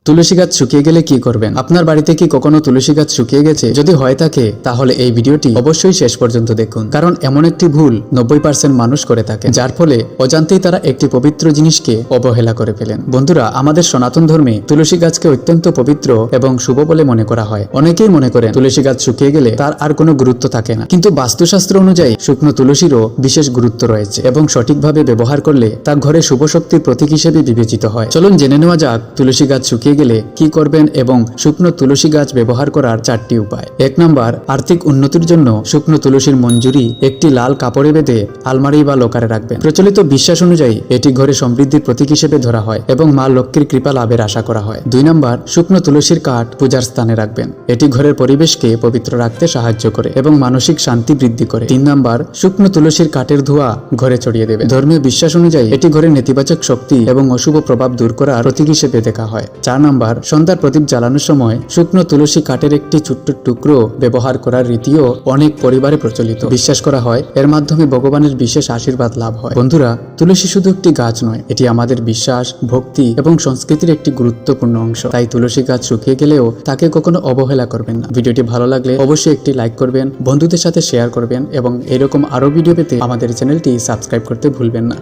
তুলসী গাছ শুকিয়ে গেলে কি করবেন? আপনার বাড়িতে কি কখনো তুলসী গাছ শুকিয়ে গেছে? যদি হয় থাকে তাহলে এই ভিডিওটি অবশ্যই শেষ পর্যন্ত দেখুন, কারণ এমন একটি ভুল 90% মানুষ করে থাকে, যার ফলে অজান্তেই তারা একটি পবিত্র জিনিসকে অবহেলা করে ফেলেন। বন্ধুরা, আমাদের সনাতন ধর্মে তুলসী গাছকে অত্যন্ত পবিত্র এবং শুভ বলে মনে করা হয়। অনেকেই মনে করেন তুলসী গাছ শুকিয়ে গেলে তার আর কোনো গুরুত্ব থাকে না, কিন্তু বাস্তুশাস্ত্র অনুযায়ী শুকনো তুলসীরও বিশেষ গুরুত্ব রয়েছে এবং সঠিকভাবে ব্যবহার করলে তা ঘরে শুভ শক্তির প্রতীক হিসেবে বিবেচিত হয়। চলুন জেনে নেওয়া যাক তুলসী গাছ শুকিয়ে গেলে কি করবেন এবং শুকনো তুলসী গাছ ব্যবহার করার 4টি উপায়। 1 নাম্বার, আর্থিক উন্নতির জন্য শুকনো তুলসীর মঞ্জুরি একটি লাল কাপড়ে বেঁধে আলমারি বা লোকারে রাখবেন। প্রচলিত বিশ্বাস অনুযায়ী এটি ঘরে সমৃদ্ধির প্রতীক হিসেবে ধরা হয় এবং মা লক্ষ্মীর কৃপা লাভের আশা করা হয়। 2 নাম্বার, শুকনো তুলসীর কাঠ পূজার স্থানে রাখবেন। এটি ঘরের পরিবেশকে পবিত্র রাখতে সাহায্য করে এবং মানসিক শান্তি বৃদ্ধি করে। 3 নাম্বার, শুকনো তুলসীর কাঠের ধোঁয়া ঘরে ছড়িয়ে দেবে। ধর্মীয় বিশ্বাস অনুযায়ী এটি ঘরের নেতিবাচক শক্তি এবং অশুভ প্রভাব দূর করার প্রতীক হিসেবে দেখা হয়। 4 নাম্বার, সন্ধ্যার প্রদীপ জ্বালানোর সময় শুকনো তুলসী কাঠের একটি ছোট্ট টুকরো ব্যবহার করার রীতিও অনেক পরিবারে প্রচলিত। বিশ্বাস করা হয় এর মাধ্যমে ভগবানের বিশেষ আশীর্বাদ লাভ হয়। বন্ধুরা, তুলসী শুধু একটি গাছ নয়, এটি আমাদের বিশ্বাস, ভক্তি এবং সংস্কৃতির একটি গুরুত্বপূর্ণ অংশ। তাই তুলসী গাছ শুকিয়ে গেলেও তাকে কখনো অবহেলা করবেন না। ভিডিওটি ভালো লাগলে অবশ্যই একটি লাইক করবেন, বন্ধুদের সাথে শেয়ার করবেন এবং এরকম আরো ভিডিও পেতে আমাদের চ্যানেলটি সাবস্ক্রাইব করতে ভুলবেন না।